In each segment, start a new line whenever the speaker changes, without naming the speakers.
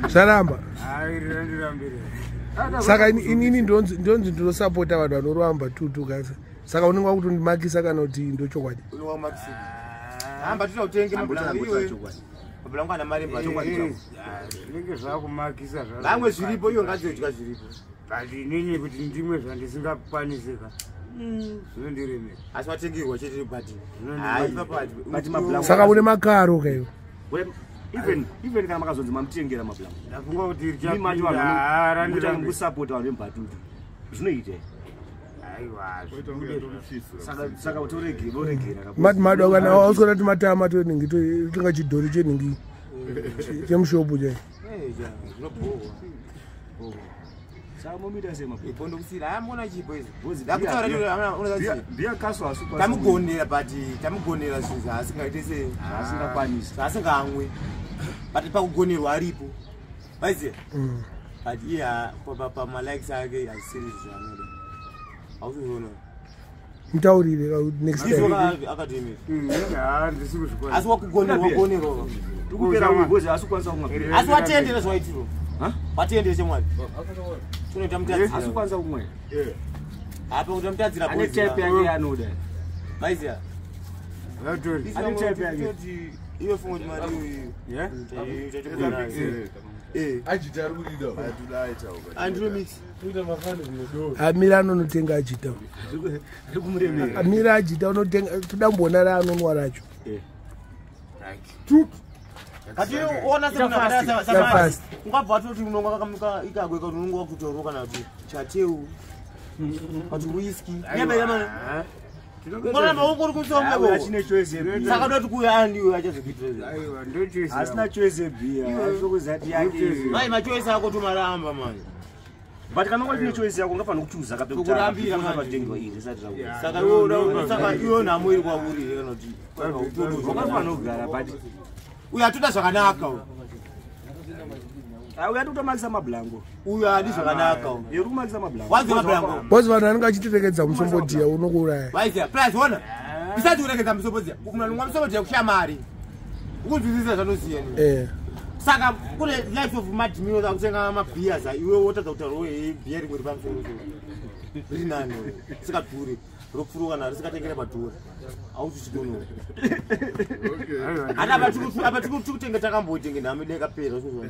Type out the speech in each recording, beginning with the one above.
Saramba. Saka inini ndonzi ndosapota vanhu vanorwa Mbatutu kasi. Saka unenge kuti ndimakisa kana kuti ndochokwadi.
Unowa makisi. Mbatutu utenge mabhulangu iwe. Mabhulangu ana mari Mbatutu chako.
Nenge zvakumakisa zva.
Vamwe zviripo iyo ngadzodya zviripo.
Bali nini kuti ndimwe zvandisingakwanisika. Zvinondiremera.
Asi watengerwa chete bati.
Bati mabhulangu.
Saka une makaro kayo.
Even kana makazonzi mamutengera mabhulangu.
Ndafunga kuti
richapinda ndikusupport vanhu veMbatutu. Zvinoita. Saka utoregera.
Mado kana ausora kuti matama toningi totinga chidhori cheningi. Chemushopu je.
Zvinobohwa.
Saka momita sema.
Ipondo kusira amona chipo izvi. Bozi dakutaura unoziva.
Bia kaso asupa.
Tamugonera tamugonera zvinhu asingaite se
asingakwanisi.
Asingamwe. But pakugonerwa aripo. Baize. But yeah pa ma likes ake asiri zvanoda. Auzoona.
Mtaurire next time.
Academy.
Ndisikuzvikona.
Asi wakugonerwa.
Tukupera mugozi asikwanisa kumwa.
Asi watendera zvaitiro. Watendera chemwari. Tunoita mutadzira.
Asikwanisa kumwa.
Apa kuti mutadzira
bozi. Ane type yake anoda.
Baize.
Yatori.
Ane type yake.
Iwe fungo mari uyu.
Yeah?
Ajita arikuda atulaita uka.
Andrew mix.
Tuita mafani zinodo.
Amira anotenga Ajita.
Rikumuremera.
Amira Ajita unotenga tudambona ra anonwa racho.
Tut. Kati ona sema fast. Ungabva watoti unonga kakamuka ikagweka kuti unonga wakutoroka kana kuti chateu. Kati whisky. Nyama. Mbona maunguri kusomba bo?
Achine choice beer.
Saka doti kuya ndiwe achazokitreza.
Aiwa ndo choice.
Asina choice beer. Azokuzati yake.
Mai machoice yako tumaramba manje.
But kana kwachine choice yako ngapano kuchuza kape kuti
kurambira
matengo iri sati rawo.
Saka iwo saka iwo namwiri kwakuri kanoti.
Wakafana kugara but
uya atuta zvakanaka.
Uya tutomakisa mabhulangu.
Uya adi zvakanaka.
Yerukumakisa mabhulangu.
Wazi mabhulangu.
Bozi vanhu vanenge vachitirekedza musombodziya unokuuraya.
Vaizia price ona. Bisati kurekeza musombodziya. Kunwa musombodziya kushamari. Ukunzwisisa zvanosiyana. Saka kune life of mad meals akutenga mabhiya za iwe wotadza kuti rohe bhiya rimwe ripamusoro. Rinani. Sika dhure. Rofuruka naro sikatengera padhure. Auchichidono. Okay. Apa tikutenga takambotenga namide kapera zvozvo.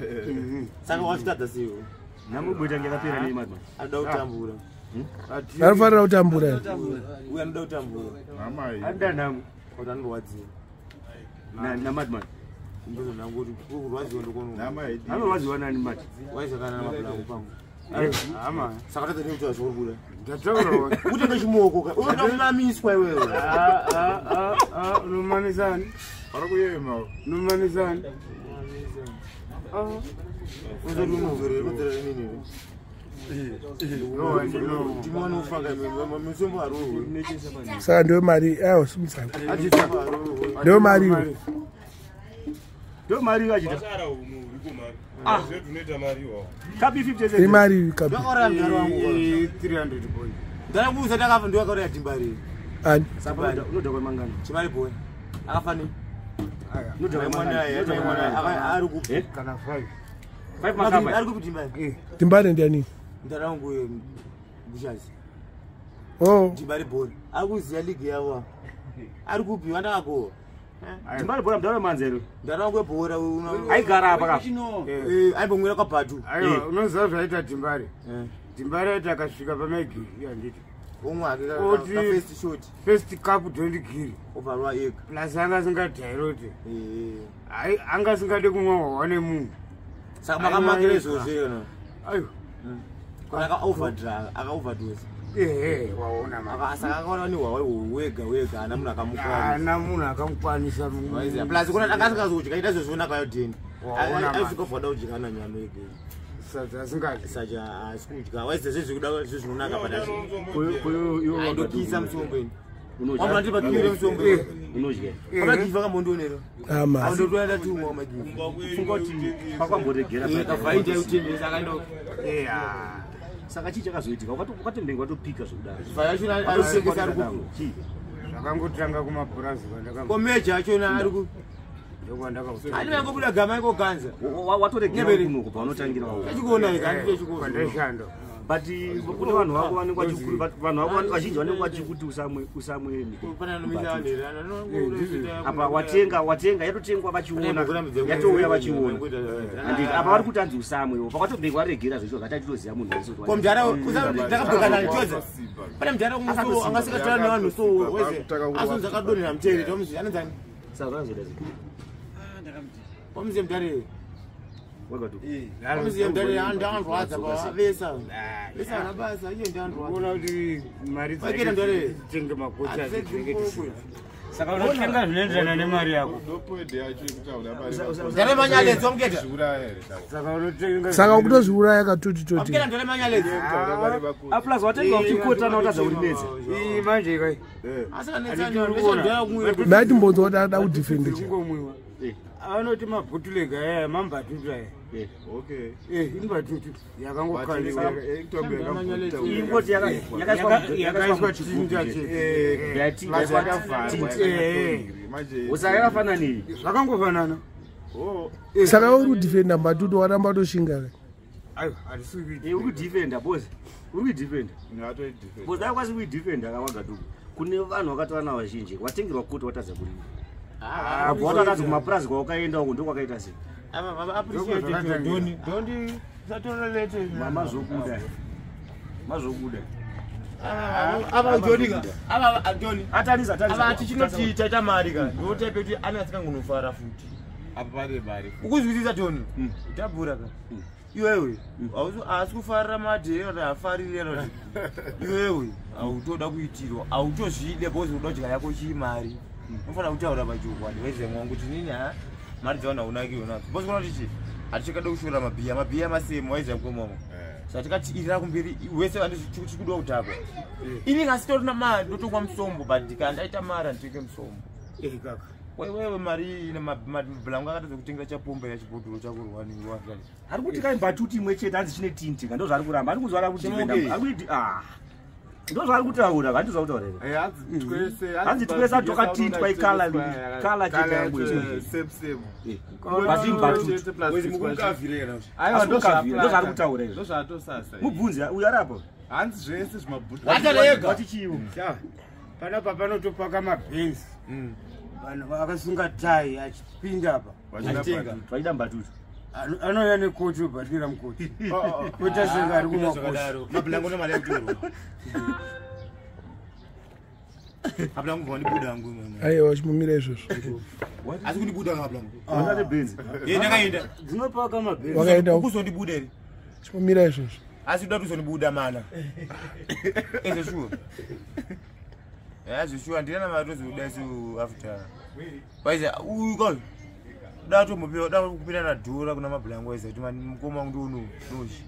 Saka wachitadza sewo.
Namubweta ngekapera nei madman.
Ada kutambura.
Anofanira kutambura.
Uya anoda kutambura.
Mamai.
Anda namu.
Kuti anorwadziwa.
Na madman.
Ndizvo nangu kuti kurwadziwa ndokono.
Namai.
Anorwadziwa nani mati.
Waizakana mabhulangu pangu.
Ama.
Saka tadzati kuti zvori
Ndataura.
Utenge chimoko ka. Unoda kumamiswa iwewe.
Unomanisani.
Arikuyema.
Unomanisani.
Uzodumuvere kudzera nini. Timwana ufanga misombo arowe.
Saka ndio mari ayo simusana.
Ajita.
Ndio mari.
Ndio mari Ajita.
Tunoita mariwa.
Kapi 50
Imari kapi.
Ndakora mnyaro wangu.
300 boy.
Ndarakuza takafa ndio akaura Timbari.
Ani.
Sabada unoda kwa mangana.
Chimari boy. Akafani.
Unoda kwa
mangana. Ari kupi?
Kana 5.
5 makamba.
Ari kupi Timbari?
Timbari ndiani?
Ndarangu Bushazi.
Oh.
Timbari boy. Ari kuziya league yawa. Ari kupi wandakako.
Timbari bora mdaro manzero.
Ndarangu bora
aigara apa kapi.
Aimbomwira kwaBhatu.
Aiwa unoziva zvaita Timbari. Timbari aita akasvika pamagi yanditi.
Umwake ka first shot.
First cup 20 kg.
Ovarwa ega.
Plus anga singadhairote. Anga singade kumwa hwane munhu.
Saka makamakira izvozvo yona.
Aiwa.
Aka overdose.
Waona maka.
Saka akaona ni wega ana munhu akamukwana.
Ana munhu akamukwanisa munhu.
Plus kuna akasingazodya ita zvozvona kayo 10. Aisikofoda kudya na nyama ega.
Sadza singadi.
Saja asikudya. Waize zvezvikuda zvezvinonaka padashi.
Koyo
ndokisa musombeni.
Unodya.
Wamati pakire musombeni.
Unodya.
Wakagiva kamondonero.
Ama.
Andotwenda tumwa magiva.
Fungoti pakwamboregera
pakafaita utendesa akando.
Saka chii chakazoitika ukatembenga watopika zvekudaro.
Vayachuna anosengesa ari kupi.
Akangotanga kumapurazi kwandaka.
Komeja achona ari ku.
Ndokwandaka.
Ani vangobuda gama iko ganza.
Watoregera kuno kubva unotangira wao.
Achikuona ikandi chikuona.
Kwandeshando.
But kune vanhu vako vanenge vachikuru vanhu vako vazhinji vanenge vachikuti usamweni apa watenga yatotengwa vachiona yatouya vachiona anditi apa vari kutanzi usamwewo pakatobve kwaregera zvecho gatatoziva munhu wese
pane mudhara umuso angasikatara nevanhu so wese azonzi akadonera muteri tomuzi anonzani
saka azoda
omuzi mudhare
wakatu
omuzi mudhare andandwadza pavesa vesa nabasa iye ndandwadza
kuona kuti mari
vakenda mudhare
dzenge makocha saka unotenga zvinoenderana nemari yako
ndare manyaledzi wamuketa
saka unotenga
saka kutozviuraya katoti
wamuketa ndare manyaledzi
aplaza watenga uchikotana utadza urinetsa
iyi manje kai
maiti mbonzo kuti ada kudhifende
chingomwiwa anoti mabhutulega aya mambatutu aya imbatutu yakangokaliwa
ingoti
yakaiswa chinja
usaka yakafananei
zvakangofanana
saka uri kudhifenda mbatutu waramba toshinga
uri kudhifenda bosi uri kudhifenda bosi akwasi kuidhifenda akawagatuku kune vanhu vakatana vazhinji watengerwa kuti watadza kurima watadza kumapurazi kwawakaenda uko ndokwakaita sei mazokuda
ava tichinoti taita mari ka ndotaipe kuti ani asikangonofara futi ukuzwisisa toni tabhura ka iwewe asi kufarira madhe kuti afarire roti iwewe autoda kuitirwa autozvide bozi uda kudya yako chimari unofanira kutaura pachiukwadi wezemwangu kuti nini mari dzaona unakiwo nadzo bosi kuona tichi hatichakada kushora mabhiya masemo waizakomomo saka tikati irira kumberi wese vandichikuda kutakwa ini ngasitorina mari ndotongwa musombo but ndikandaita mari handitenge musombo
kaka
wewe mari ine mabhulangu akatadza kutenga chapomba yachibhodhoro chakurwaniwa
ari kuti kai mbatutu imwe chete hanzi chine tintinga ndo zvari kuramba ari kuzvara kuti ndo zvari kutaura handizva kutaurera hanzi twese atoka tintwa ikala chete yangu bati mbatutu ndo zvari kutaura mubvunzi uyu arapo
hanzi zvese
zvimabhuti
chiu panapa panotopaka mabhenzi vanhu vakasunga tai achipinda apa
vaida mbatutu
anouya nekoti obhatira mukoti kuita senga ari
kumabhulangu nemari yakutorwa abhulangu vandibuda hangu
aiwa chimumira izvozvo
asi kundibuda kamabhulangu
nebhenzi
ndakaenda
dzinopaka mabhenzi
wakaenda
kuzondibuda ere
chimumira izvozvo
asi uda kuzondibuda mana ezeshuwa yazvishuwa ndina mari tozobuda isu after waiza uyu datomopewa da kupinda nadhora kuna mabhulangu waiza kuti mukoma wangu ndonoshi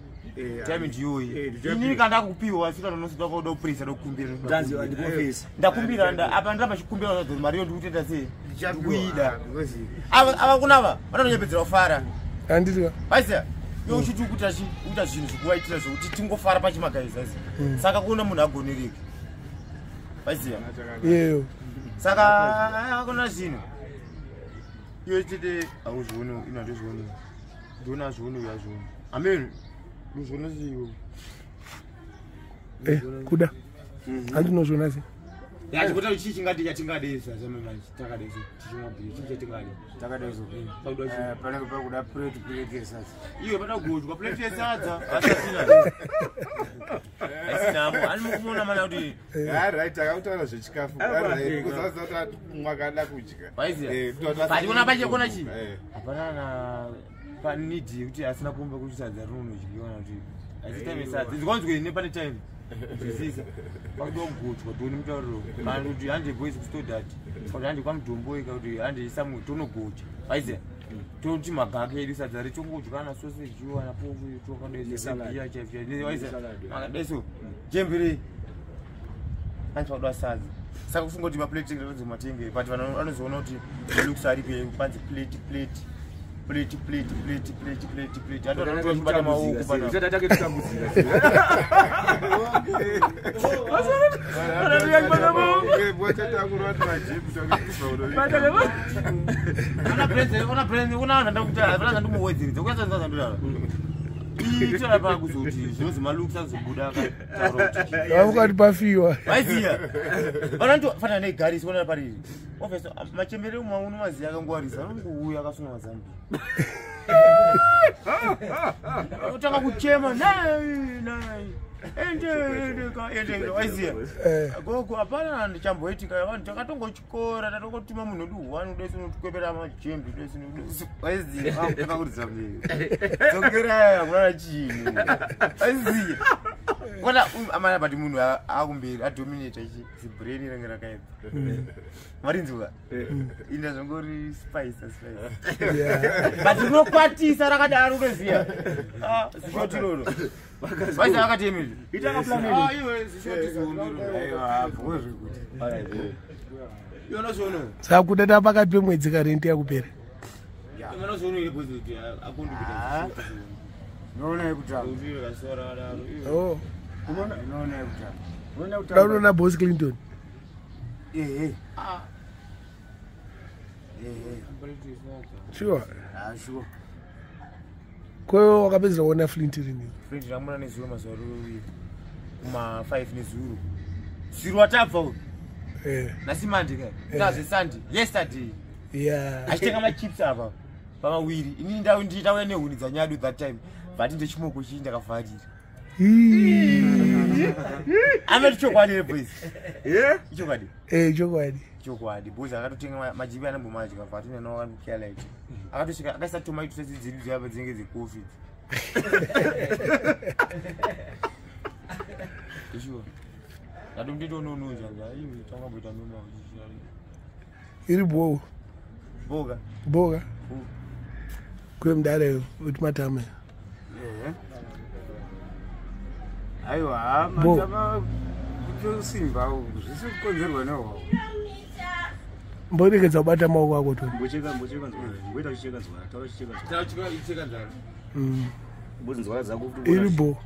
time ndiyoyi ini kanda kupiwa asika nonosida kuda kuprisa dokumbira ndakumbira apa ndapa chikumbira kuti mari yo ndikutenda sei kuida ava kunava vanonyepedzera kufara
handiti
waiza yo uchiti kuita zvinhu zvikuvaitira zvokuti tingofara pachimagaiza saka kuona munhu agonereki waiziya
yeyo
saka akuna zvinhu iyo chete auzvioni ina ndozvioni ndona azvioni uyo azvioni amen ndozviona siiwo
kuda handinozviona sei
yachikuta chii chingati chatingadesa samemanje takadesa tichimabhiyo chii chatingade
takadeso panenge pakuda plate yesadza
iyo pada kugodywa plate yesadza asasina asinamo ani mukumona mana kuti
right akakutaura zvechikafu kuzaza kuti mwakada kudya
patikona pachekona chii hapana na panidi yekuti asina kumbe kuti sadza rinonodyiwana kuti achitame sadza zvikanzwei nepane time zvisisa pakuda kugodywa toni mutauriro kana kuti hande boys kustodati kuti hande kwamudombo ika kuti hande isamu tonogodya aiziya toti magaka edu sadza richongodywana sausage wana poku tokadesaiya chaifaiziya makadeso jembere anchauda sadza saka kufunga kuti maplate tingezomatenge but vanhu vanozoona kuti looks aripe panzi plate plate. Atadza kubata maoko pana.
Tatake tutambudzira.
Una ndakutara kuyasanza ndurara. Ichira pa kuzoti zvinonzi malukisa kuzobuda
vakati pafiwa
vaiziya vanandofanira negarisi vona pariri ofesa machembere umauno maziya akangwarisa anongouya akasunga mazambi otanga kuchema nai waiziya gogo hapana ndichamboitika vanhu takatongochikora tatongotima munhu duhwani udesinotikwepera majembe waiziya akakuridza mberi dzokeraya kunana chini waiziya kona amana bati munhu akumberi adominata zibrain range rakaedza marinzwa inda zvongori spice but unokwatisa rakadaro unoziya zishotiroro vaisi akatemiri
saka kudata pakati pemwedzi karenti yakupera daunoona Boss Clinton sure kwewe wakapedzera kuona Flint rini
Flint ramuna nezuva mazuva ruviri kuma 5 nezuro ziro watabva nasimandi kai ndazve yesterday achitenga machips apa pamawiri ini nditauya nehuni dzanyadu that time but ndechimoko chii ndakavharira ameti chokwadi reboys chokwadi boys akatotenga majibi anambomadya vatinanawakialaiti akatosvika akaisa tomato sesi dziri dzava dzinenge dzecovid sure ndatomnditononoja tangamboita noma
iri boga kwemdare uti matame
aiwa matama kutosimba zvisi kukonzerwa nehwao
mboregedza kubata maoko ako to
mbocheka ngoita chicheka nzwara taura chicheka nzwara
icheka nzwara
mbudzi nzwara dzako
iri bo